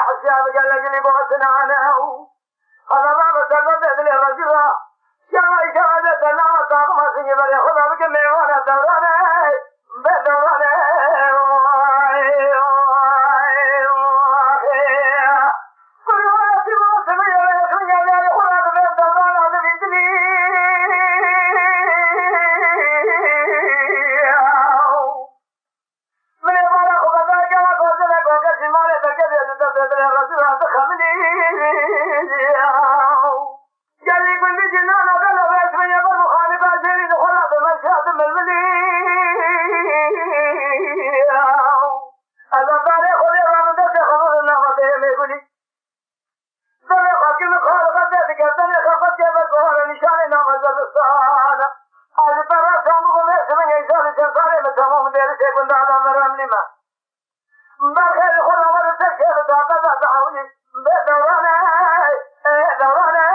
حساب قال لك اللي بغتنا عنه هذا ما بتردد للرجل شغل شغلتنا طاقم سنجبر خذ بك ميوانا دورانه بدورانه كل وقت ما سمي ويسمي على خذ بك دورانه بيدلي من يبغى خذ بك لا خذ لك وكذا ما له بكذا تردد للرجل هذا خمني قال لي كل جنان هذا لو يسمي بالمخالفة زين دخل بمشهد الململي هذا طارق خذي رمضان خذ النعمة يقولي طارق حكيم خالق ذاتك طارق خفت جبل قهر نشان نعمة الصالة هذا طارق سامو ما يسمي يسال جنسالي متمام دير سيكون دعنا مرام لما بخير خذ أول سكر دعنا دعوني بدورانه دورانه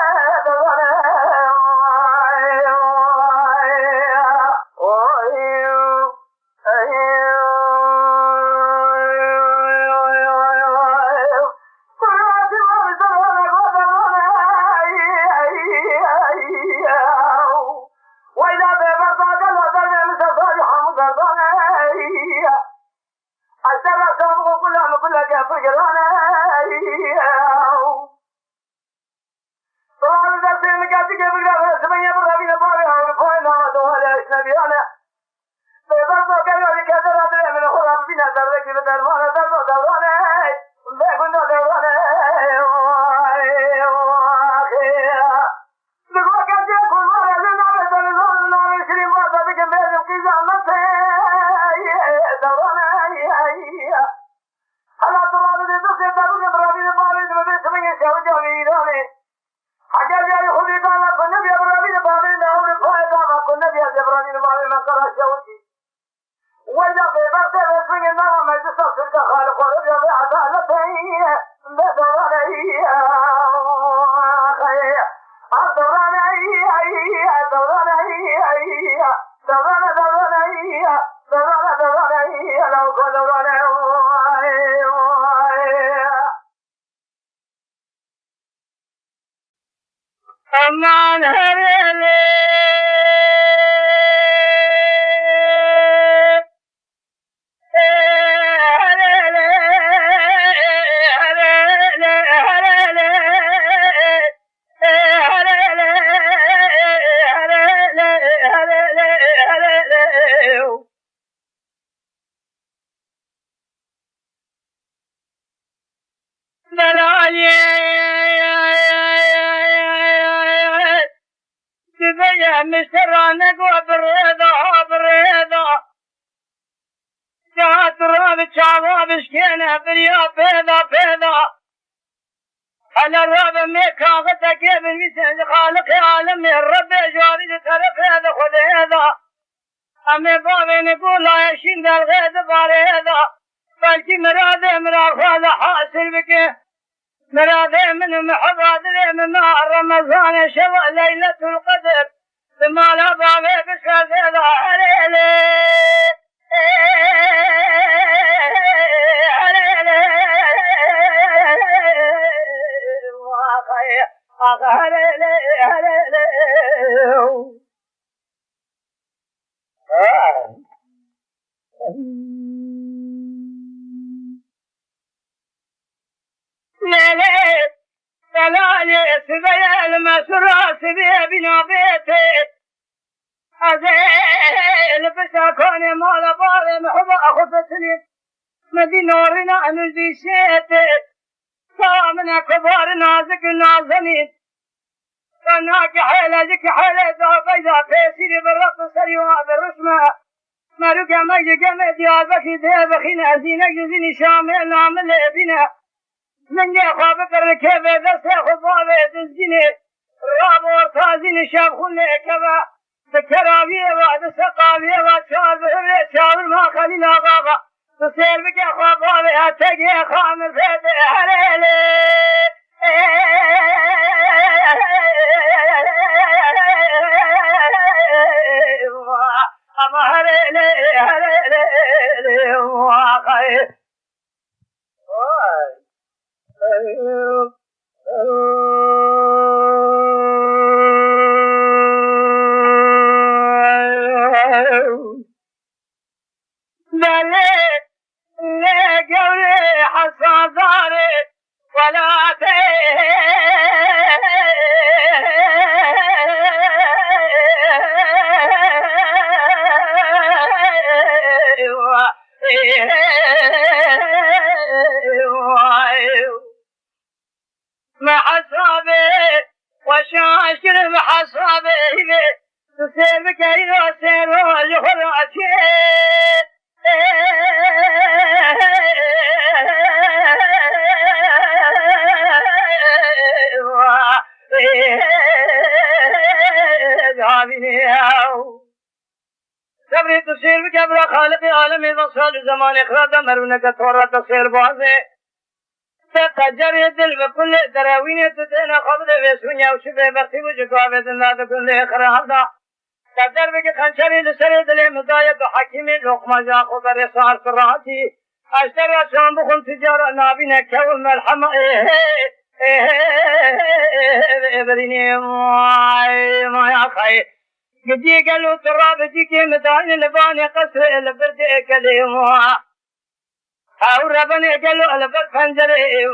على الرب ميكا غتك من مثل خالق عالم الرب جواري ترف هذا خذ هذا أمي بابي نقول لا يشين ذا الغيظ باري هذا بلكي مرادي مراد هذا حاصل بك مرادي من محبات من نار رمضان شوى ليلة القدر ثم لا بابي بشهد هذا عليلي ليلي سبيا المسرى سبيا بنا بيتي أزيل بساكوني مالا باري محبا أخفتني مدينورنا نزي شيتي سامنا كبار نازك نازنين فناك حيلة ذك حيلة بيضا فيسيري بالرقص سريوها بالرسمة مالوكا مجد قمت يا بخي ديبخي نازينك جزيني شامل نعمل بنا من يخاف كركب بس خضاب تزجني راب ورتازين شابخون لكبا سكرابيه بعد سقابيه وشاب شاب ما خلينا غابا تصير بك خضابه تجي خامر فيد عليلي عليلي عليلي وشاشر محصابه تسير بكيد وسير والخراتي صبري تسير بكبر خالق عالمي وصال زمان اخراج مرونك تورا تسير بازه تجري الدل بكل دراوين تدنا قبل وسونيا وشبه بختي وجقابة الناد كل خرابا تدر بك خنشري لسري دل مداية حكيم لقمة جاقو برسار سراتي اشتري اشام بخون تجارة نابين كو ملحمة بريني ما يا خي قدي قالوا تراب جيكي مدان لباني قصر البرد كلمة او ربني قالوا على بر خنجري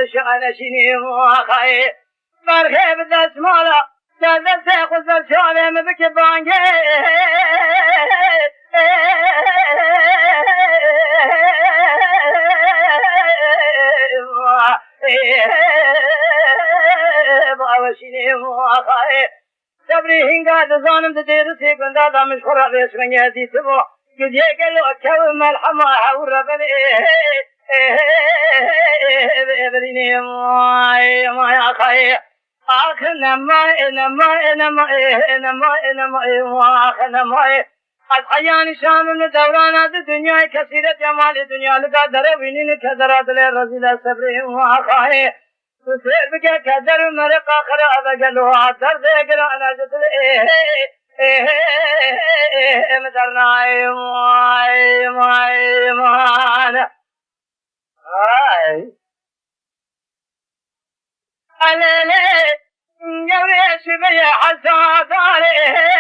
الشغل شيني واخاي برخيب ذات مالا ذات سيخ ذات شالي مبك بانجي باوشيني واخاي صبري هنگا دزانم دیر سی گندا دامش خورا بیش منی دی تو گدی گلو اکو ملحمه حور بنی برینی ما یا خای آخ نما آخ نما از عیان شامل دوران دنیا کثیرت جمال دنیا لگا در وینین کذرات لرزیل صبری ما خای تسير بك كدر مرق آخر أبقلوا عدر ذكر أنا جدل مدرنا مانا أليلي جويش بي حساد عليه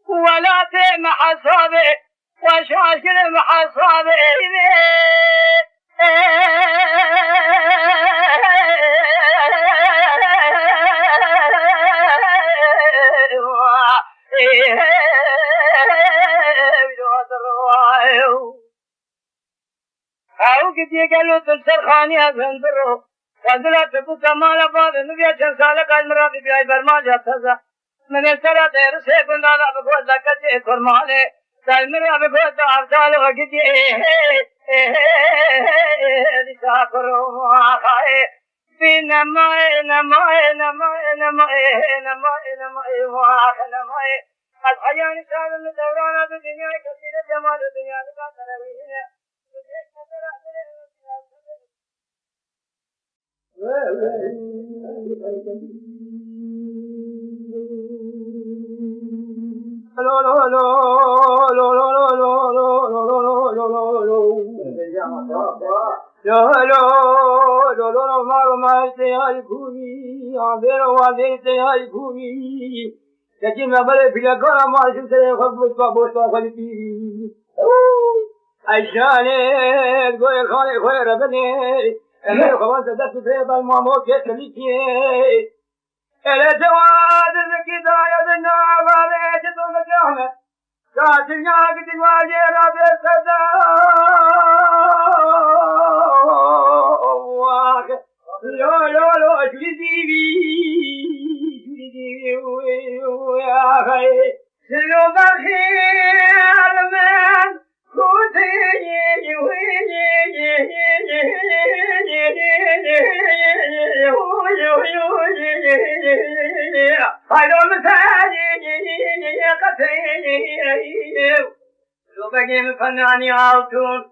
ولا تم حصابي وشاشر محصابي او قد قالوا تنسر خاني أزندرو وزلا تبو كمال بعض النبي عشان سالك المرابي بياي برمال يتزا من السرى دير سيكون دادا بقوة لكتي كرمالي تالمرا بقوة عبدال وقدي لساكرو مواخاي في نماي مواخ الحيان سالم دوران الدنيا كثير جمال الدنيا لك تروينه عشانك قوي خالي خوي ربني انا خلاص دست في بالماموت يخليكي الى جواد الكدايه النار عليك تمجحنا قاتل ياك تواجه رب الصدا لو جلدي يا خي لو بخير من فناني عاوتون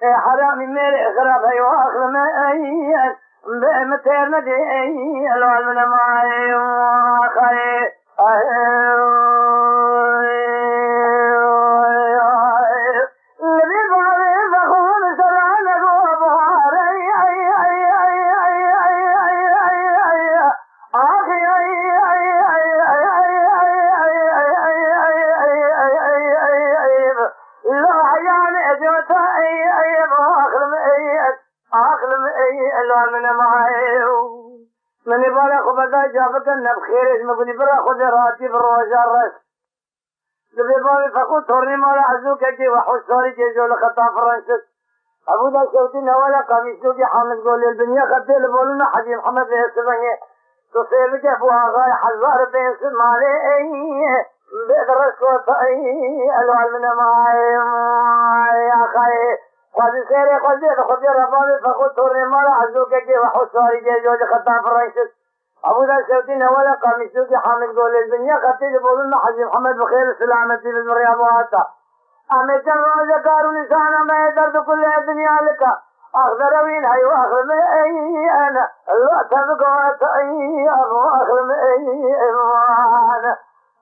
حرامي ميري خراب هي واخر ما ايان بمتير ندي الوالمنا معي واخي من يبغى خبزة جابك النبخير اسمه كني برا خذ راتي بالروجة الرس لبيبغى فقط تورني مالا عزوك كي وحوش صاري كي جول خطا فرنسس أبو دا شوتي نوالا قميصو كي حامد قول البنية خطي لبولنا حجي محمد بيسبني تصيبك أبو آغاي حزار بيسب مالي بيدرس وطعي الوال من معي يا خي خذ سيري خذ ربابي فقط تورني مالا عزوك كي وحوش صاري كي جول خطا فرنسس أبو ذا شوتي نوالا قميصو كي حامد قول البنية خطي لبولنا حجي محمد بخير سلامتي بالمريا بواتا أمي جمع ذكار لسانا ما يدرد كل الدنيا لك أخذر وين هاي وآخر من أي أنا الله تبقى تأي أبو آخر من أي أنا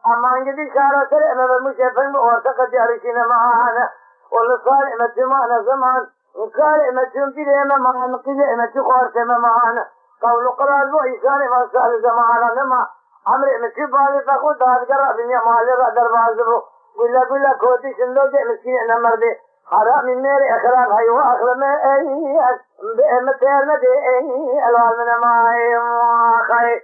أما انجدي شارع سرعنا بالمشافين بورتك جارشين معانا والصالح مجمعنا زمان وكالع مجمتي لما معانا قلع مجخورت معانا قول قرار بو إيساني ما سأل زمانا لما عمري مجبالي فقود هاد قرأ بني مالي رأدر بازبو قل كوتي شندوك مسكين انا مردي حرامي ميري اخراب هاي واخر ما اي بمتير ندي اي الوال من معي واخي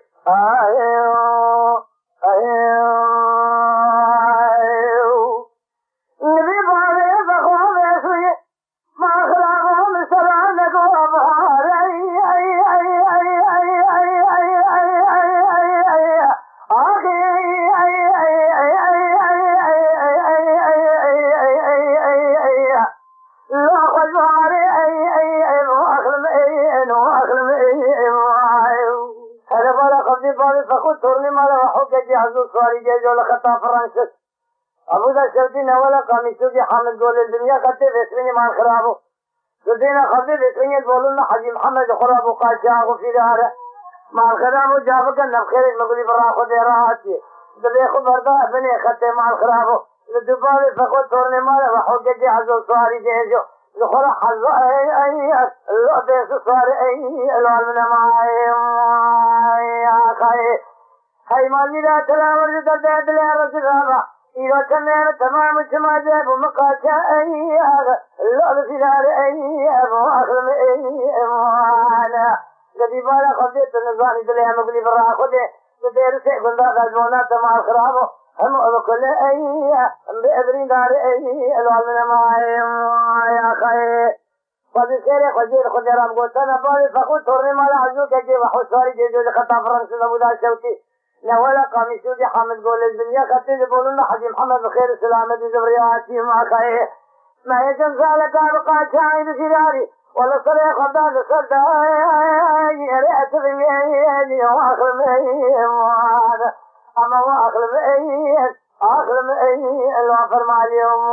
نبي باري فخوام يسوي ما خلابهم سرانك وابهار فقط تورني مالا وحوكا جي حزو سواري جي جول خطا فرنسس أبو ذا شرطي نوالا قميصو جي حامد قول الدنيا خطي بسريني مال خرابو قدينا خطي بسريني تقولنا حجي محمد خرابو قاد جاغو في داره مال خرابو جابك النبخير المقلي براخو دي راحتي دبيخو بردا بني خطي مال خرابو لدبالي فقط تورني مالا وحوكا جي حزو سواري جي جو لخرا حزو اللو بيسو سواري الوال من معي يا خي هاي مالي لا تلاور جدد لا رسالة إذا كان تمام الجماجب ومقاطع هذا اللو في دار أبو أخرم أنا قدي بالا خذيت النظام دلها مقلي برا خذي بدير سيكون ذا غزونا تمام خرابه هم أبكل بأبرين دار الوالد معي يا خي قد سيري خذي رام قلتنا بالي فقود تورني مالا عزوك كي وحوصاري جيجو خطا فرنسي أبو دا شوتي نولا قميصو دي حامد قول الدنيا خطي لبولنا حجي محمد بخير سلامة زبرياتي مع خير ما يجن سالك أبقى شاهد سراري ولا صريح خداد صدى رئت بيني وآخر ميم أما وآخر ميم آخر ميم الوافر مع اليوم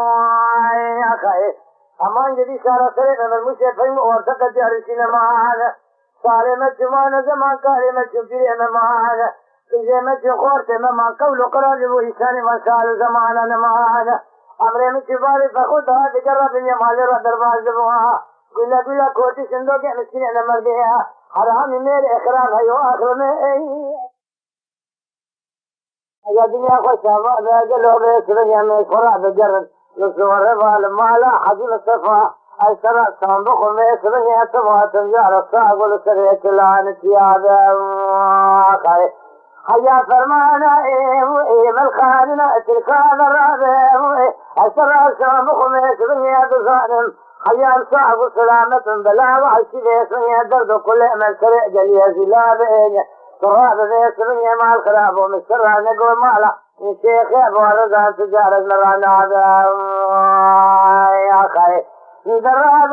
يا خير أما انجدي شارع سريع من المشافين وارتقى جارسين معانا صالمة جمعنا زمان كالمة جمتين معانا إذا مجي خورت مما قول قرار وإنسان ما شاء زمانا معانا أمري مجبالي فخود هذا جرب يمالي ردر بازبوها قل كوتي سندوك مسكين أنا مرديها حرامي ميري إخراب هيو آخر مي يا دنيا خوشا بأجلو بيسرية ميسورة بجرد لصور بالمالا حجل الصفا أي سنة صندوق ميسرية سفا تنجار الصاق لسرية لعنة يا خير حيا فرمانا إيه الخاننا تلكان الرابع أسرع صندوق ميسرية ظالم حيا صاحب سلامة بلا وعشي بيسرية درد كل من سرع جلية زلابين تراب بيسرية مع الخراب ومسرع نقول مالا الشيخ أبو رزان تجارة نرانا يا خير دراب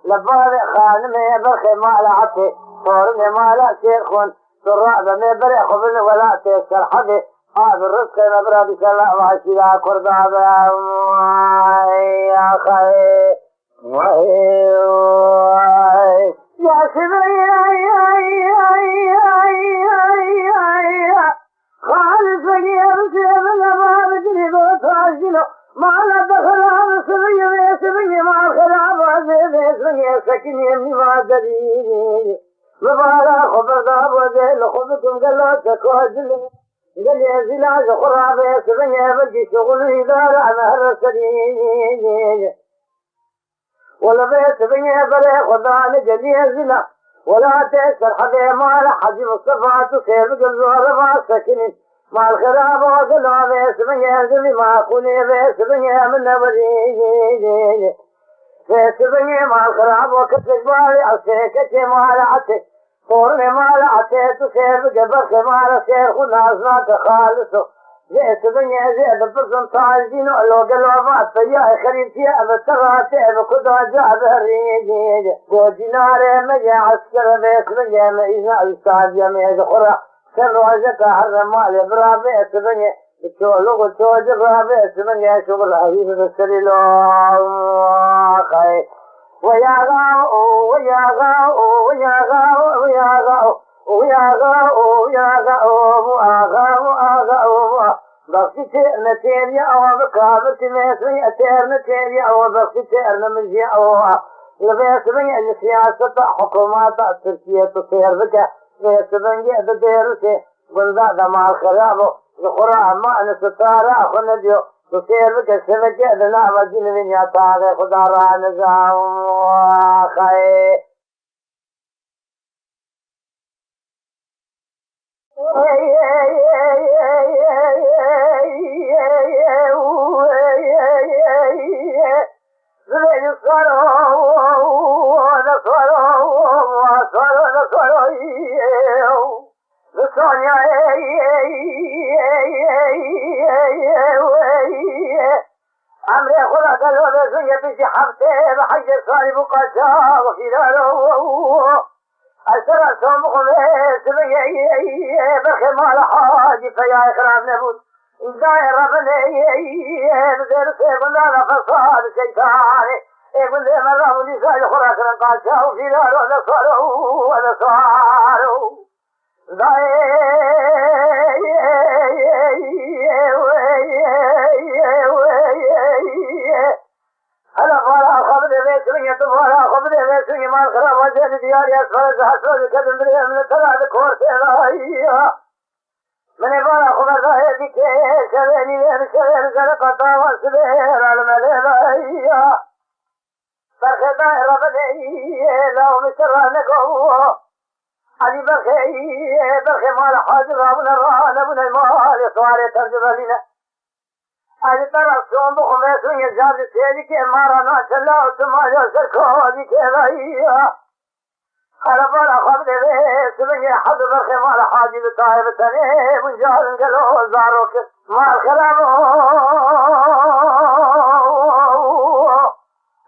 لباري خانمي برخي مالعتي صورني مالعتي خون سرعب مبري خبرني ولاتي سرحبي هذا الرزق مبرد سلا وعشيلا كرداب يا خي يا سبري خالص يا ما بدني بتعجلو ما لا دخل على سبري ما الخراب سبري سكني ما دري مبارك خبر داب وجه خبكم قالوا تكوجل قال يا زلاج خراب سبري بدي شغل إدارة على هالسرير ولا بيت بني بري خدان جلي زلا ولا تسر حدا ما حجي مصطفى تسير بالزهر ما سكني ما الخراب وقلا بيت بني زلي ما كوني بيت بني من بري بيت بني ما الخراب وكتك بالي عسيك ما لعتك صورني ما لعتك تسير بجبرك ما لسير خنازنا تخالصه جئت بني زيد برزن طالجين لو قالوا ما فيا خريتي ابتغاتي بكدا جاب الريج وجنار مجا عسكر بيت بني ميزا الساد يمي خرا سروجك حرمال برابيت بني تشولو تشوج برابيت بني شغل حبيب السريلو خي ويا غاو ويا غاو ويا غاو ويا غاو ويا غاو ويا غاو غاو بخشي نتيريا أو بكابر تمسي أتير نتيريا أو بخشي نمجي أو لبيسبني السياسة حكومات تركيا تصير بك بيسبني أديرتي قلنا دماء الخراب القرى ما نستطارا خنديو تصير بك سبك لنا مدين من يطاغ خدارا نزام خير عمري خلا قالوا بزنية بيجي حبتي بحجر صاري بقاشا وفي داره أسرع سمخ سبيعي بخي مال حاجي فيا إخراب نبوت داير ربني بزير سيقول لنا فصاد شيطاني يقول لي مرة ولي سايد خراك رنقاشا وفي داره ونصارو هلا فارا خبر بيسوني تفارا خبر بيسوني ما الخراب وجه دياري أسفل حسرة كذب دري من ترى الكور سيرايا من فارا خبر ذا بك شبيني بين شبين زرقة وسبير على مليلايا فرخدا ربني لو مشرا نقوه علي برخي مال حاجر رابنا رانا من المال سواري ترجمة لنا أجل ترى سوم بخمسون يجاد سيدي كي مارانا چلا وتماجا سركوزي كي رأيها خلفانا خبر بيس بني حد برخي مال حاجي بطائب تني منجال انقلو زاروك مال خلابو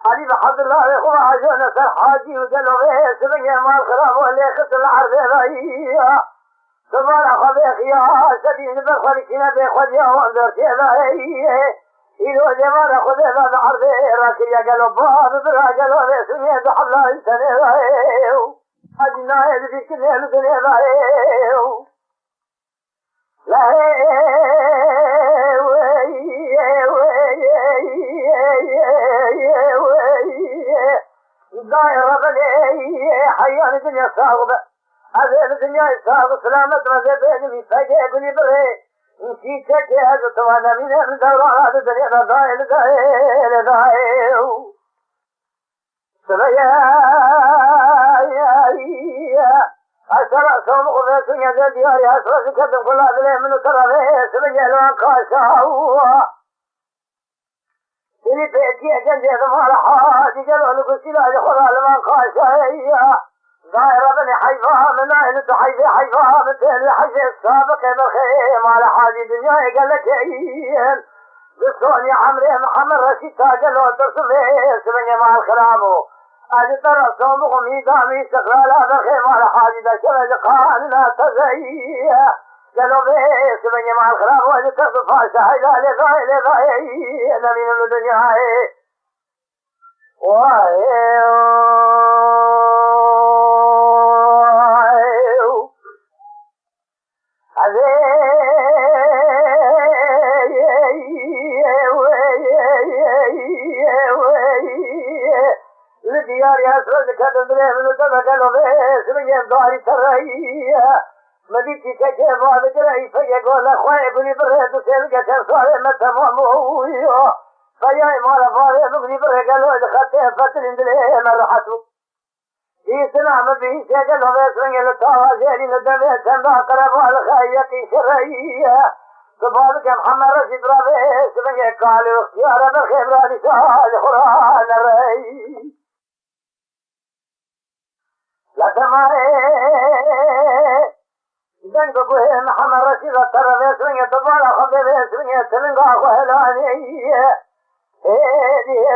علي بحد الله يخوة عجونا سر حاجي وقلو بيس بني مال خلابو اللي خسر العرض رأيها سبحان خبيخ يا سبيل بخلكنا بخديا وانذرتي ذاهيه إذا جمال خذ هذا عرضي راكي يا قلب باب برا قلب سنية بحبلا إنسان ذاهيه أجنا يدفي كل يلسن ذاهيه لا دائرة بني حيان الدنيا صاغبة هذا الدنيا يساق سلامة مذهبين من فجأة بني بري نسيتك هذا توانا من دوران هذا الدنيا ضايل ضايل ضايل سبيا أسرع صوم غفيسون يزال دياري أسرع سكتم كل هذا من ترى سبيا لوان قاسا سني بيتي أجنجي ثمال حاجي قالوا لكو سلاج خلا لوان قاسا دائرة بني حيفا من أهل حيفا من تهل حيفا السابق بالخيم على حاجي دنيا قال لك عين بصوني عمري محمد رشيد تاجل وترسل سبني مع الخرابو أجل ترى صومكم إيدامي استقلال هذا الخيمة لحاجي دا شبه قاننا تزييه قالوا بيه سبني مع الخلاف وأجل تقف فاشا حيدا لضاي أنا من الدنيا لديار يسرد كدندري من الدمكالو بيس من يمداري ترهيه مديتي كيف هذا جري فيقول أخوي بني بريد وسيلك تنصاري متمامويو فياي مالا فاري بني بريد قالوا دخلته فترين دليه مرحتو في سنة مبين سيقلوا بيس من يلتاوازيني ندمي تنبع قربوا الخيقي شرعيه سبحانك محمد رشيد رابيس من يقالوا اختيار بالخير رادي سال قرآن الرئيس لا تماري دنگ کوه محمد رشید تر وسنگ تبارا خود وسنگ تلنگا کوهلانی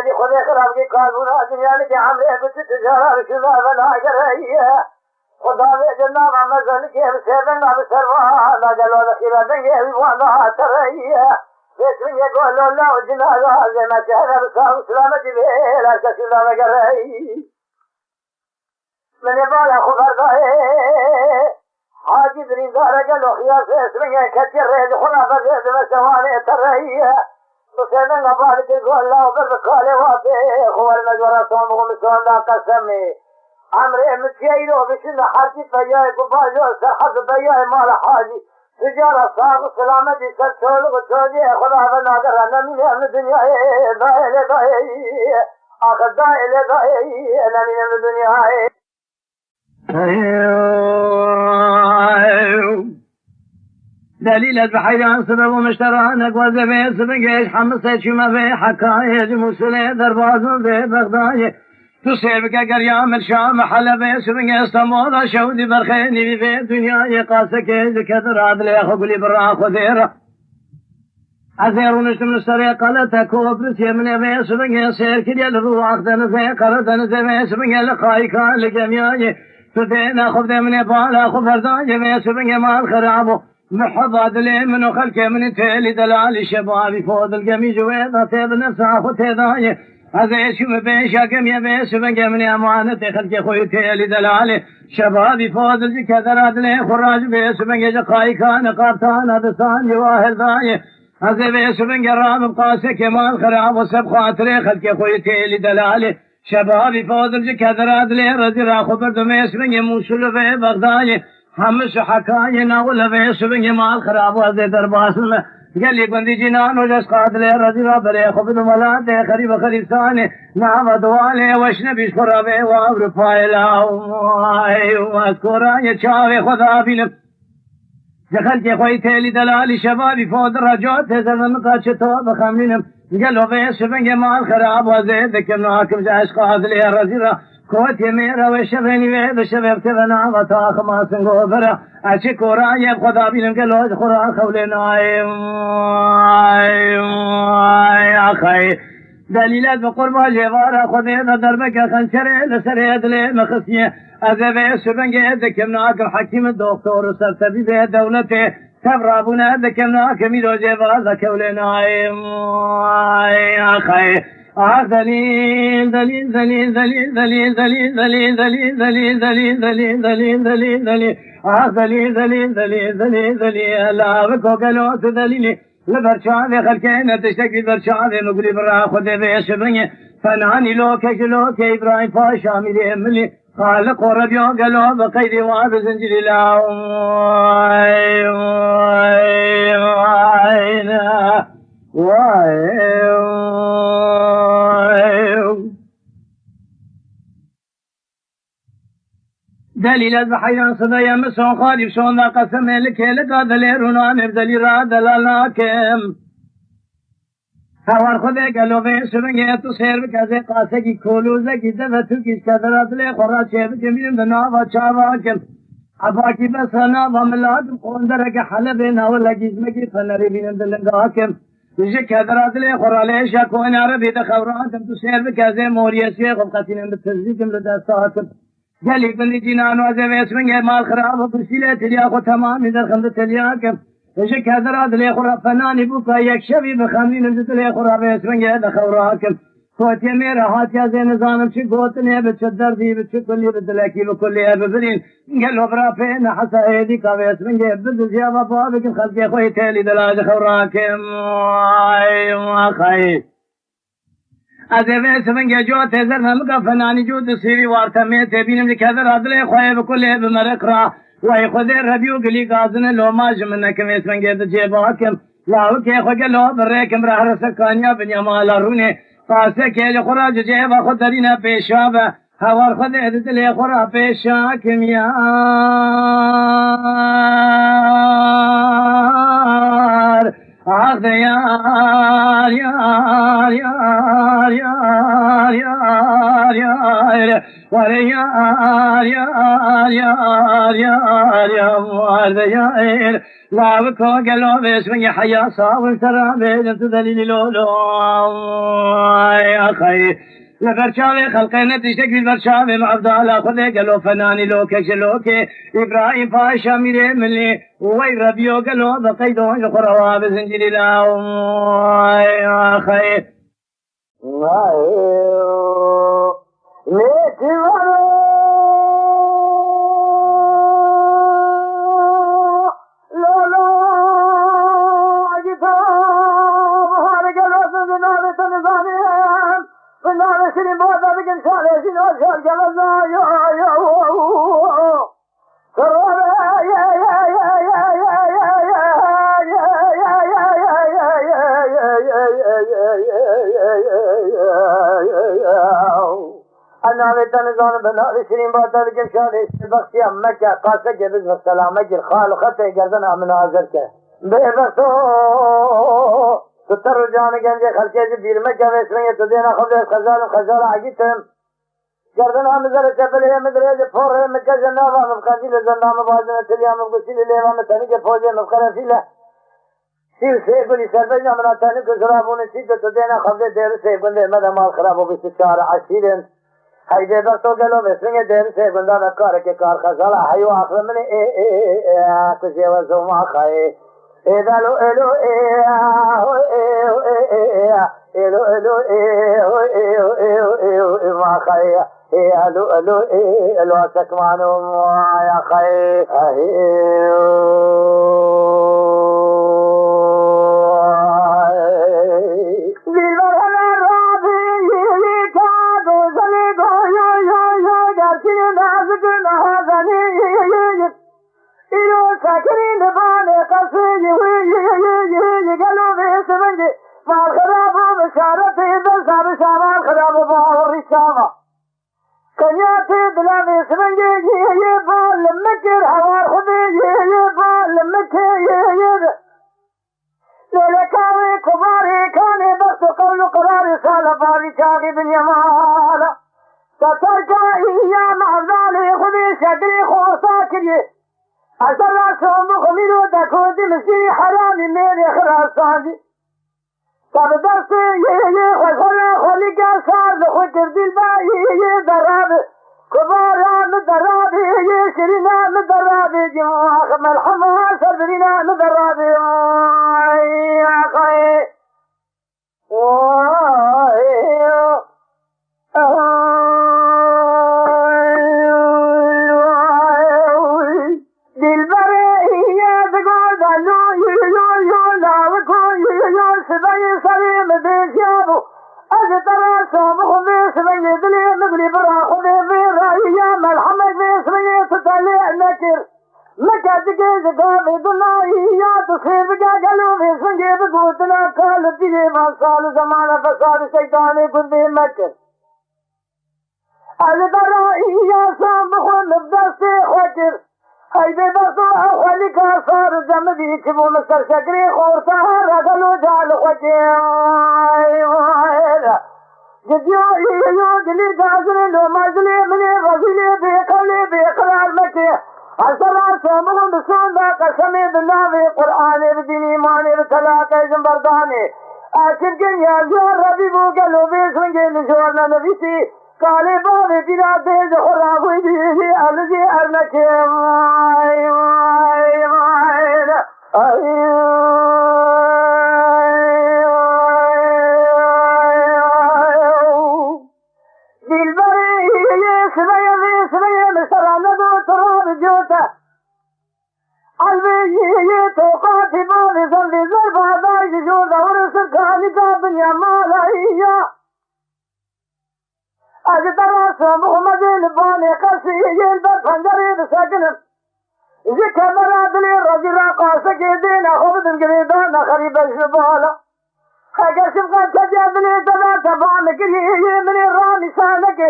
دی خود خراب کی قانون دنیا کے ہمرے بچ تجارت شنا بنا کرئی خدا نے جناب مزل کے سیدن اب سروا لا جلو خیر دنگ وانا ترئی وسنگ کو لولا جنازہ زما شہر سلامت ویلا کسلا کرئی میں بالا خبر ہے حاجي بريزار قالوا خياس اسمه كثير ريد خنا بزيد مسواني ترهيه وكان بعد يقول لا وبالقال وافي هو المجورة صوم ومسوان لا قسمي عمري متيايلو بشنا حاجي فياي قباجو سرحز بياي مال حاجي تجارة صاغ سلامتي سرسول وتوجي خدا بنادر أنا من أهل الدنيا دائل دائل آخر دائل دائل أنا من الدنيا دليل بحيران سبب ومشترانك وزبي سبقيش حمسة شما في حكاية مسلي درباز في بغداية تصيبك قريام الشام حلبي سبقي استموضة شودي برخيني في الدنيا قاسك ذكر عدلي خبلي براخ وذيرة عزير ونشتم السريق لتكو برسي من يبي سبقي سير كل الروح دنزي قردن زبي سبقي لقايكا لجميعي تدينا خذ من بالا خبر داجي بيسبني ما الخرابو محضاد لي من خلك من تيلي دلالي شبابي فوض القميج ويضا تيب نفسه خذ داجي هذا يشوف بيشا كم يبيسبني من امانتي خلك خوي تيلي دلالي شبابي فوض الكذرات لي خراج بيسبني جقاي كان قابتان هذا سان جواهر داجي هذا بيسبني رام قاسك ما الخرابو سب خاطري خلك خوي تيلي دلالي شبابي فوضل كذرات لي رزيرا خبر دميس من موصل في بغداد همش حكاية ناول في سبن مال خراب وزي درباس قال لي بندي جنان وجس قاتل رزيرا بري خبر ملات خريب خريساني نعم دوالي وشنا بيشكر به وابر فايلا واذكر يشاوي خدا بيلم دخلت يا خوي تيلي دلالي شبابي فوض رجوت زمن قاشتو بخمينم قالوا بيش بنجي مال خراب وزيد كنا حاكم جاش قاتل يا رزيرا كوتي ميرا وشبني ويد شباب تبنا وطاق ما سنقو برا اشكورا يبخدا بينم قالوا خورا خولنا يا اخي دليلات بقربة جوارا خذينا دربك خنشري لسريد لي مخصية أذبي سبنجي ذكرنا حكيم الدكتور سرتبي به دولته تبرابنا ذكرنا كميدو جوارا كولنا يا اخي دليل دليل دليل دليل دليل دليل دليل دليل دليل دليل دليل دليل دليل دليل دليل دليل دليل دليل دليل لا بكو قالوا دليلي لبرشاذ خلكين تشتكي برشاذ نقولي برا خذ بيش بني فناني لوك إبراهيم فاشا ملي ملي خالق وربيو قالوا بقيد وعب زنجري لا دليل البحيران صدى يمسون خالف شون ذا قسم لك لك دليرنا نبدلي راد للاكم هوار خذ قالوا في سبنجي تصير بكذا قاسكي كولوزكي دفتو كيس كذرات لي خرات شيء بكمين بناوا شاواكم أباكي بس أنا ضملات قندرك حلبنا ولا جسمك فنري بين دلنقاكم بجك هدرات لي خرالي شاكوين عربي دخوراتم تسير بكازي موريا شيخ وقتين بتزيكم لدستاتم قال لي بني جنان وزي اسمه مال خراب وبرسيلة تلياخو تمام إذا خمد تلياكم بجك هدرات لي خرا فناني بوكا يكشفي بخمين بجد لي خراب اسمه دخوراكم فوت يمير هات يا زين نظام شي قوتني بتشدر دي بتشكل بدلكي بكل ابرين قال له برافين حتى هيدي كابيس من جيب يا بابا بك خلقي خوي تالي دلاج خوراكم ايوا خاي ازي من جو تزر هم فناني جو دسيري وارتمي تبين لك هذا عدل خوي بكل بمرقرا واي خذ ربيو قلي غازن لو ما جمنك من جيب جيباكم لا وكي خو قال له بريكم راح رسكانيا بن مال روني قاسه که خورا جه با خود درینا پیشا و هوار خود دل خورا پیشا کمیار آخ یار یار یار یار یار یار وره یار یار یار یار یار یار لا بكو قالوا باسم يا حيا صاول ترى بين تدليل لولو يا خي لبرشاوي خلقنا تشتكي البرشاوي مع عبدالله خذ قالوا فناني لوكي شلوكي ابراهيم فاشا ميري ملي وي ربيو قالوا بقيدوا الخرواب زنجيل لا يا خي تنزون بنا شيرين باتا بكن شالي بختي مكة قاسة جبز والسلامة الخال وخطي قردنا من عزرك بيبسو تتر جاني جنجي خلقي بير مكة ويسمية تدينا خبز خزال عجيتهم قردنا مزر جبلي مدريج فوره مكة جنابا مبقاتي لزنام بازنا تليا مبقسي لليما متنك فوجي مبقرة فيلا سيل سيقولي سربجنا منا تنك سرابون سيكو تدينا خبز دير سيقون دي مدى مال خرابو بستشار عشيرين هيدا بسو قالوا بسنجة دير سيقون دا بكار كي كار خزالا حيو آخر مني كشي وزو ما خاي إذا لو إلو إلو إلو ما خاي إلو سكمانو ما يا خاي ساكرين باني قصيدي قالوا بيسمنجي مع الخراب وبشارتي بلسا بشامة الخراب وباور الشامة كنياتي بلا بيسمنجي يبال لمكر حوار خذي يبال لمكر ليلكاوي كباري كاني بس قول قراري سالباري شاقي بن يمالا تتركا ايام عزالي خذي شكري خوصاكري أسرع سوم خميرو دكودي مسيري حرامي ميري خراساندي تبدرسي خلا خليقا صار دخل كردي الباقي درابي كبارا مدرابي شرينا مدرابي جماخ ملحمها سربرينا مدرابي يا خي زمانه فساد شيطاني كنت مكر البرائية صامخ نبدأسي خوكر هيدي بصوح خليك صار جمدي كبو مستر شكري خورتها رقلو جال خوكر جديو دلي جازلي لو مازلي مني غزلي بيقلي بيقرار مكي السلام صامخ بسون دا قسمي بالله قرآني بديني ماني بثلاثة جنبرداني حاكم كن يا زور ربي بو قلبي سنجل جورنا نبيتي قالي بابي بلا ديز خرابي دي أرزي أرنك ماي ماي ماي محمد الباني قصي البرفنجري بسجنم ذكر مرادلي الرجل قاسك يدينا خبز قريبانا خريب الجبالة خقسم قد تجابلي تبا تبانك من الرامي سانك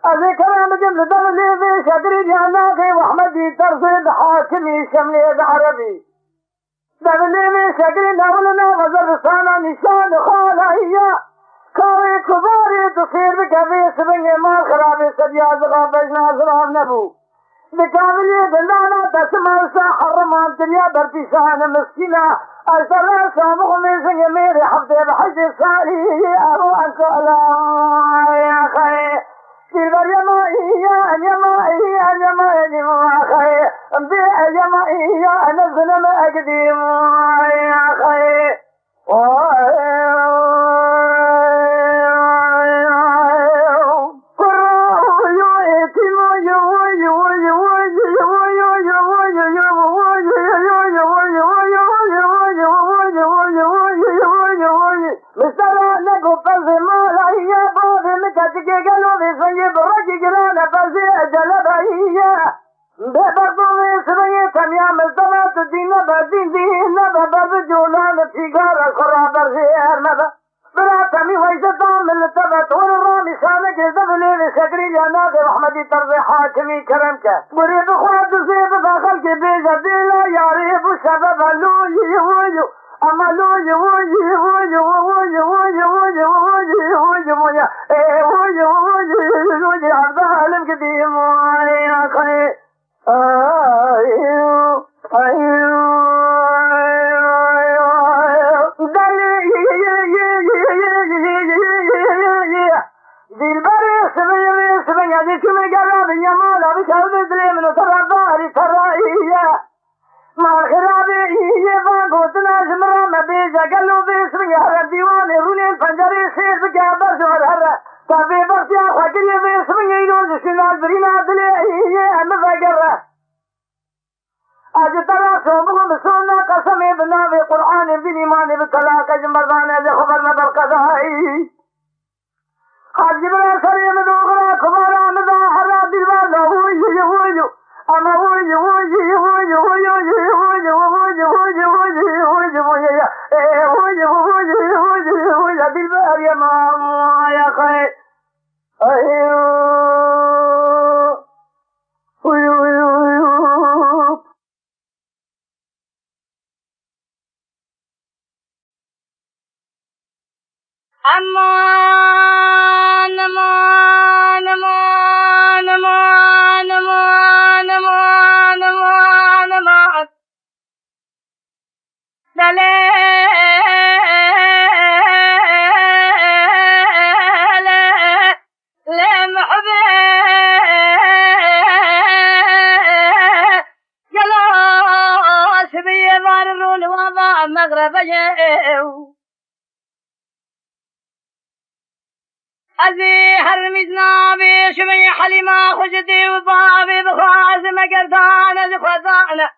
الذكر مجمل دولي في شدري جاناكي وحمدي ترصد حاكمي شملي العربي دولي في شدري نولنا وزرسانا نشان خالهية كاوي كباري تصير بكبيس بني مال خرابي سبياز غابجنا زرام نبو بكاملي دلانا تسمى حرمان تريا برتشان مسكينة أرسل سامخ من سنة ميري حفظي بحج صالي أرو أنك الله يا خي تلبر يمائية يا خي أمدي يمائية أنا الظلم أقديم يا خي حاكمي كرمك مريد خواد زيب داخل كي بيجا ديلا ياريب سبب لوي ويو اما لوي ويو ويو ويو ويو ويو ويو ويو ويو ويو ويو عبد العالم قديم يا خي ايو ايو أزي هرمزنا بشمي حليما خجدي وبابي بخواز مقردان زخوزان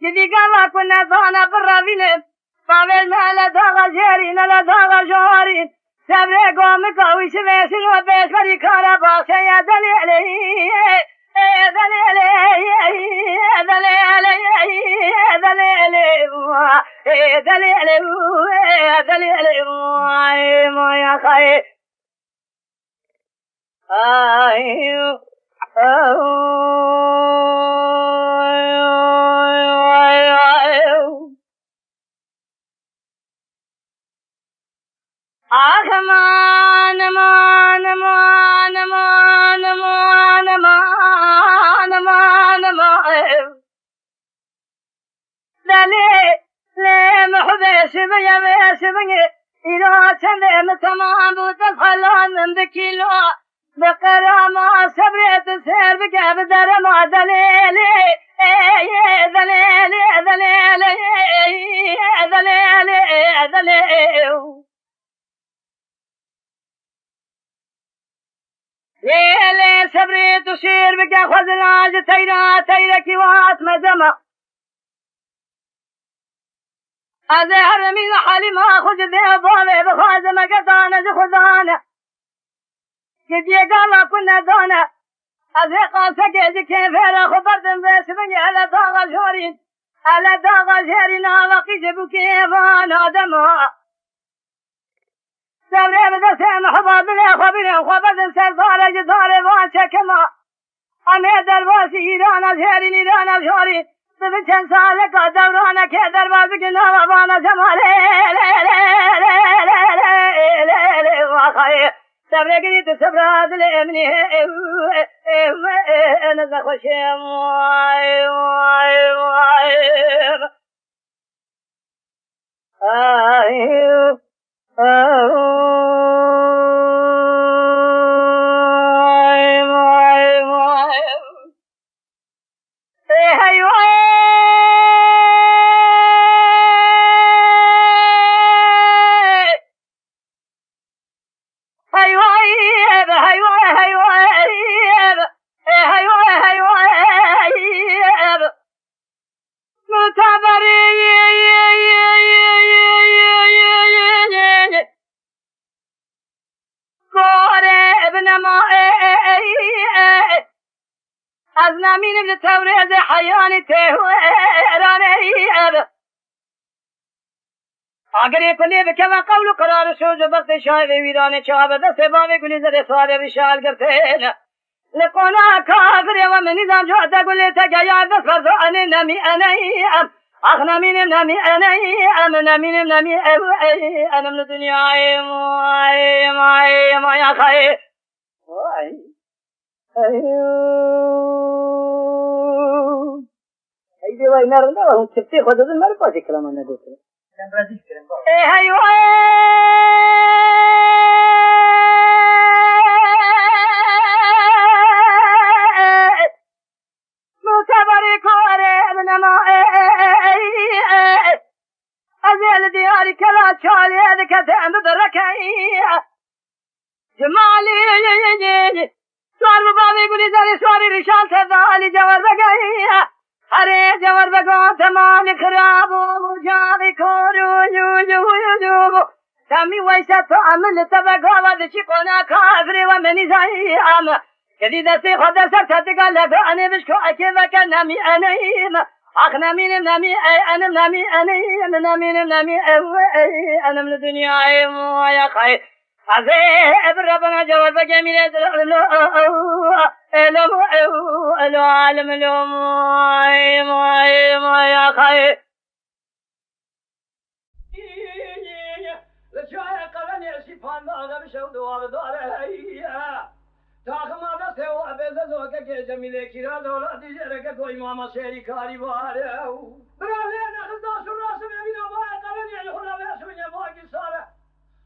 جدي قاما كنا بانا برابين بابي المالا داغا جيرين لا داغا جورين سابري قومي قوي شبيسين وبيش مريكانا باشا يا دليلي شبه إذا كان تمام وتفعلان من بكيلو بقرامة صبرت سير بك بدرما دليلي دليلي دليلي دليلي دليلي ليلي صبرت وسير بك خذلاج تيرا كيوات مدمة أزهر من حالي ما خذ ذي بولي بخازم قطانة خذانة قد يقال كنا دانا أزهق سكيت كيف هلا خبرت بس بني على داغ الجورين على داغ الجورين لقيت بكيفان آدما سبري بدسين حباب لي خبر سرطار جدار وانشا كما أمي درباسي إيران الجورين بچن سال کا دوران کے دروازے کے نوابانا جمالے لے واخائے صبر گری تو صبر دل امنی نزا خوشی وای أزنامين من التوريد حياني تهويراني اگر یہ کلی بکوا قول قرار شوج بخت شاہ ویران چاب دس باوی گلی زر سوار وشال کرتے لقونا کافر و من نظام جو ادا گلی تا یا دس فرض ان نمی انئی اخنا من نمی انئی امنا من نمی انا من الدنيا ما يا خير ای دیوای نرنده و هم چپتی خودتون مر پاسی کلمان نگوته ای هیو متبری کاره ابنما ازیل دیاری کلا چالی ادکتم بدرکی جمالی سوار بابی گلی زری سواری ریشان تردالی جور بگئی اره جور بگو تمام خراب و مجاوی کورو جو تمی ویسا تو عمل تبگو و دچی قنا کافری و منی زیم کدی دستی خود سر تدگا لگو انی بشکو اکی وکر نمی انیم اخ نمینم نمی انم نمی انیم نمینم نمی انم لدنیای مویا خیر عذاب ربنا جواب جميل الو عالم الو ما يا خير لشاي قلني سيفان هذا بشود وابدار تاخما بس هو ابزو که جميل كيرا دولا دي رك کوئی ماما شيري كاري بار برالنا خدا سراس ببينا ما قلني خلا بسوني باقي ساره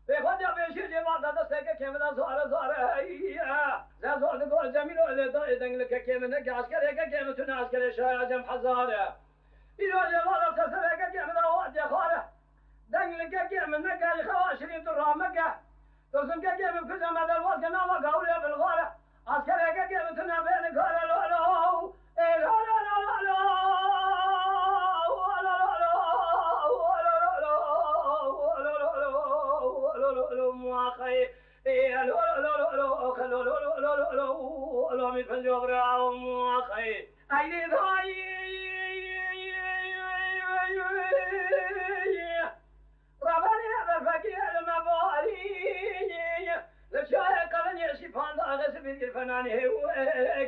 بخود یا بشیر جوان داده سگ که من زواره زوار دکور جمیل و دای دنگل که من نگاش کرده که من تو ناش کرده شاید جم حزاره ایران جوان سر که من آواد خاله دنگل که من نگاش خواشرین تو رامگه دوستم که من فیلم مدل واس که نام گاوری بالغاره عسکر که من تو نبین کار لولو مواقعي لو من فنجوب راو مواقعي ايدي ضاي رباني هذا الفقير المباري لشاي قلني سيفان اغس بير فناني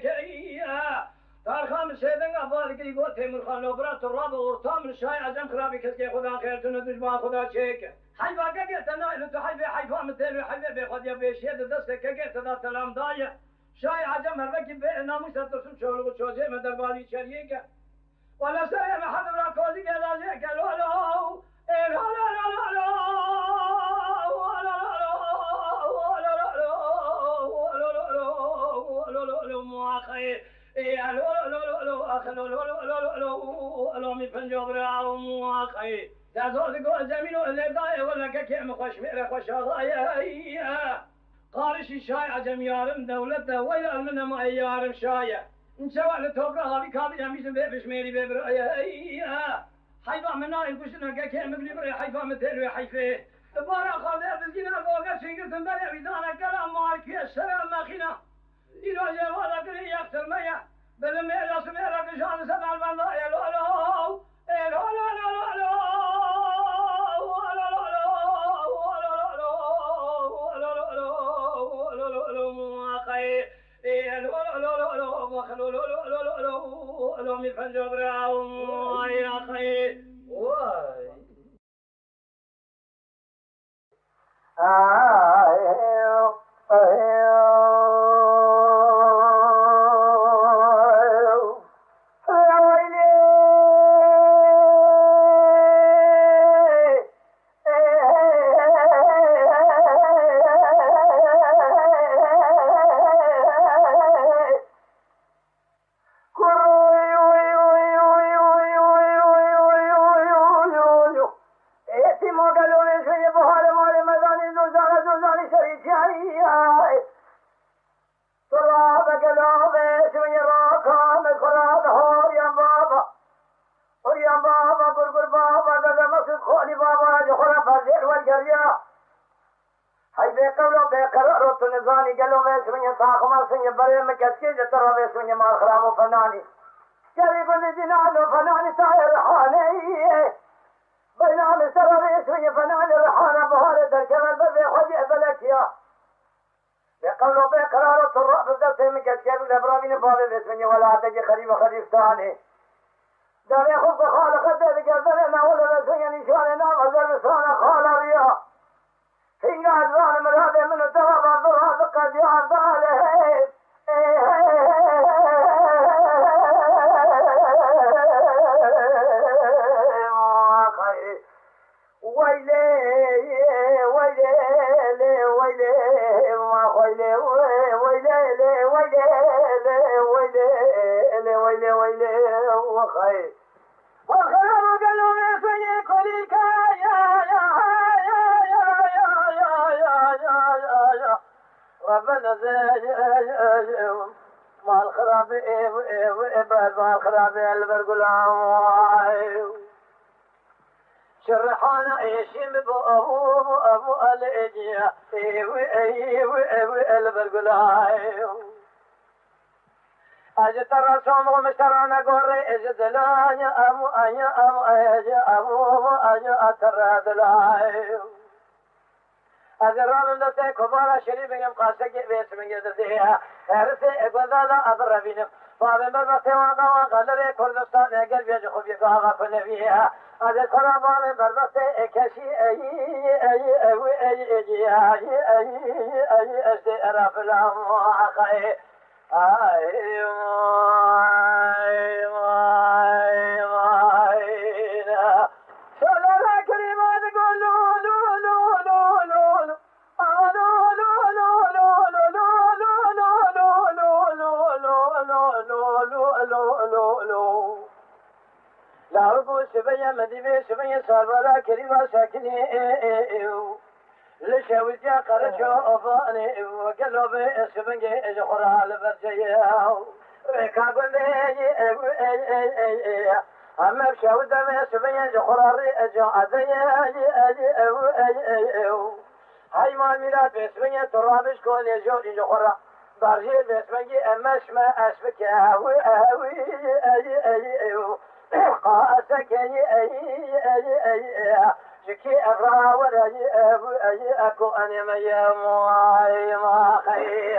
كيا تارخام سيدن افضل كي قلت تيمور خان لو برات الراب ورطام الشاي عزم خرابي كسكي خدا خير تندجما خدا شيك حيفا كجت انا انت حيفا مثل حيفا بخد يا بيشيد دستك كجت ذا سلام دايه شاي عجم هربك بناموس ترسم شغل وشوزه من دربالي شريكه ولا سري ما حد ولا كوزي قال قالوا له قارشي شايع جميارم دولته ويلا من ما يارم شايع ان شاء الله توقع هذه كابي يمشي بشميري ببرايا حيفا منا الكشنا كم بلي حيفا مثل حيفه بارا خاطر بزينا فوق سينجر تنبلي بيدانا كلام مالك يا سلام ماخينا إلى جوال كري يكسر ميا بل ما لا سمع لك شان سبع البندا يا لو لو شرحانا ايشيم ابو الاديا ايوه البرغلاي اجت الرسوم ومشترانا قري اجت لايا ابو ايا ابو ايا ابو ايا اتردلاي اجران دته كبار شريف يم قاسك بيت من يدها ارث غدالا ابربين فابن برتوا قال كردستان اگر بيج خوب يقا فنبيها از خرابان بربسته کشی ای است عرب لامخای سلام کریمان گلو لاربو شبيه مدينه شبيه سالورا كريما ساكني لشوجا قرشو افاني وقلب شبيه جخرا لبرجيه ركا قندي اما شودا شبيه جخرا رجو ادي هاي ما ميلاد بسميه ترابش كون جو جخرا برجي بسميه امش ما اسفك قاسك شكي الراور اكو انا ما خي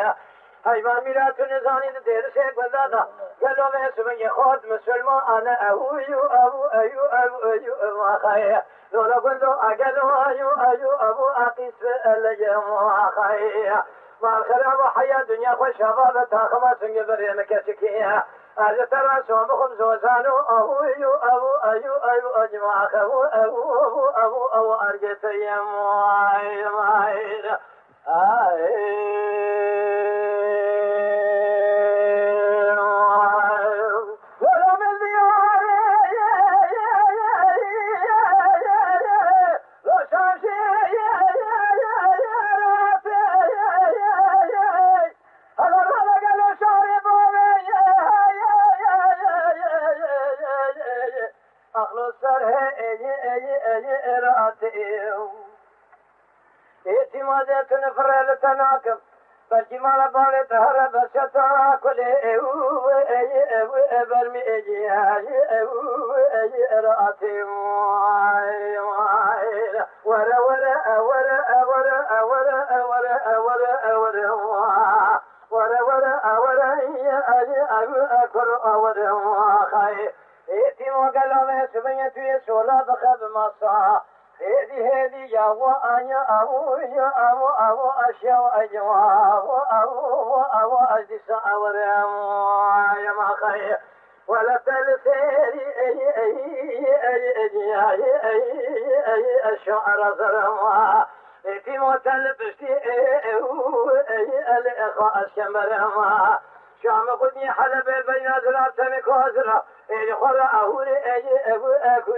هاي ما ميلاد نزاني ندير شيء بلدا قالوا ما اسمي خود مسلمان انا ابو ما خي لولا قلوا قالوا ابو اقيس ما خي ما خراب حياة دنيا خوش شباب تاخما سنگ بريم كشكيه ترى شومكم زوزانو أبو أيو أبو أيو أيو أجمع أبو أبو أبو أبو أبو أرجت يا ماي ماي اعتمادات نفرل تناكب فالجمال بالت هرب شتا كل برمي اجي اجي راتي ماي ماي ورا ورا ورا ورا ورا ورا ورا ورا ورا ورا ورا يا اجي اكر ورا خاي اعتماد قلبي سبيت سولا بخب مصا هذه يا وأنا أبو أشياء أجوا أبو أجلس أورام يا ما خير ولا تلسيري أي الشعر زرما في موتل بشتي الإخوة الشمرما شام قدني حلب بين ذراتني كوزرا خلا أهول أبو أكل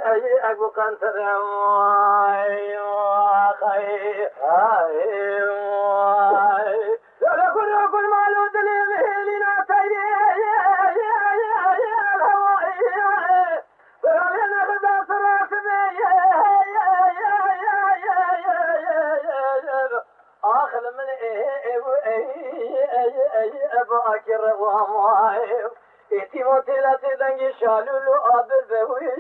أي أبو كنترم خير لا كل مالو دليل لنا تيجي الهواء فلنا غدا صراط آخر من أبو أكر وماي احتمال لا تدني شالو أبد بوي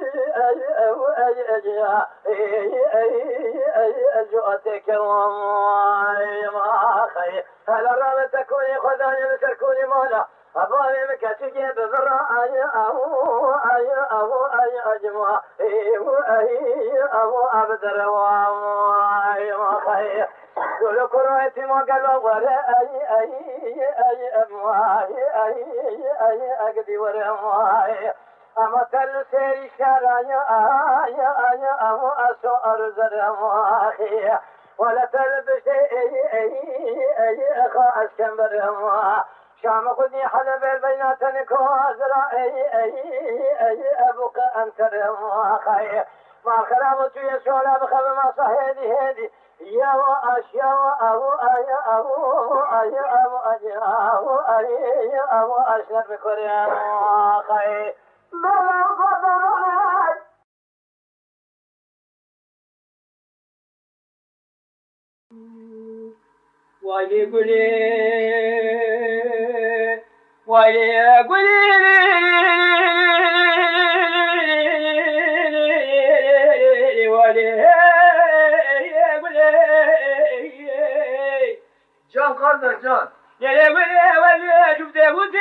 أجواتك وماي ما خي هل رأى تكوني خداني تكوني مولا أبوي مكتجي بذرة أي أجمع أبو أبدر وماي ما خي كل كروتي ما قالوا ولا أي أمواي أي أقدي ولا مواي أما تل سيري شرايا أي أمو أسو أرزر مواي ولا تلبس أي أخا أسكمبر مواي شام قدني حلب البينات نكوازرا أي أبوك أنتر مواي ما خرامت يسولا بخب ما صهيدي هدي يا وأشياء أبو أي أبو أشرف بكريم خير بلا قدرات ويلي قولي ويلي قولي جان قدر جان يا ويلي شفته ودي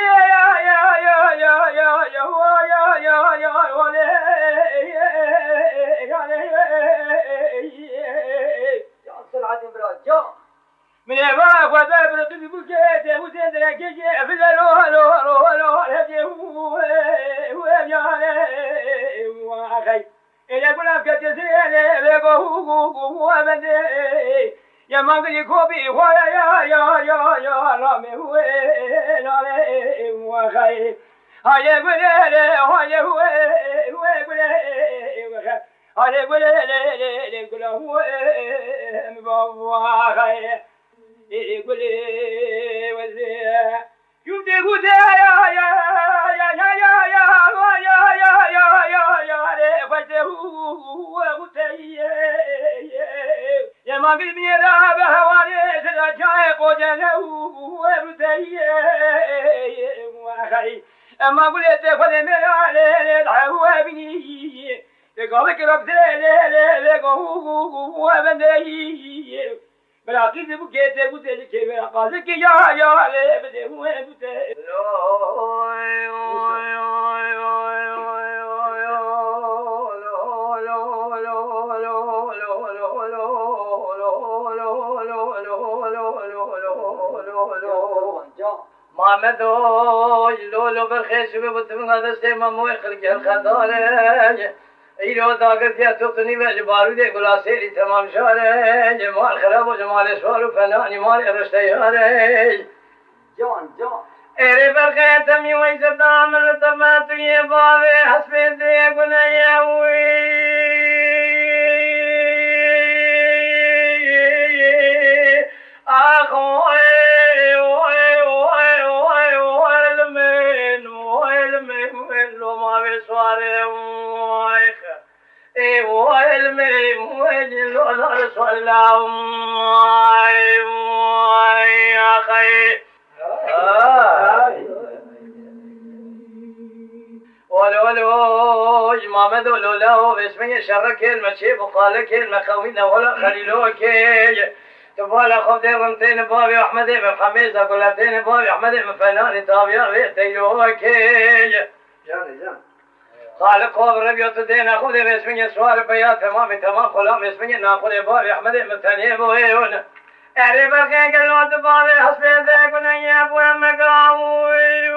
يا سلعة براد جان من يباك وذابر تبي بكيته وتدرك جي في لو هدي هو يا إذا كنا كتسيل لقوه أبدي يا مانجي كوبي هو يا رامي هو لا وخي هاي بلي هو هاي بلي كل هو مبوخي يقول وزي شفتي قد يا ما قلت من يراب هواني سلاجاي قوجنا وبتي وخي اما قلت فلم على العوابني لقولك رب وبني بلا كذا بكيت بوتي كيف قالك يا لبدي وبتي محمد لولو برخيش ببتم غدست مموي خلق الخدارة ایرو داگر کیا تو تنی و جبارو ده گلاسیری تمام شاره جمال خراب و جمال سوال و فنانی مال رشته یاره جوان اره برخه تمی وی زدام لطماتوی باوی حسب ده گنایوی محمد ولولا باسمه شر كلمة شيء وقال كلمة خوينا ولا خليلوك تبالا خذ رمتين بابي أحمد بن حميزة قلتين بابي أحمد بن فنان طابيا بيتيلوك قال قوم ربيوت الدين أخذ باسمه سوال بيات تمام خلام باسمه ناخذ بابي أحمد بن تنيم ويون أعرف الخيق الواد بابي حسبين ذاك يا أبو مقاوي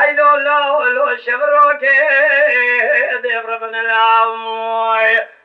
هيدو لو شبروكي دير ربنا العموي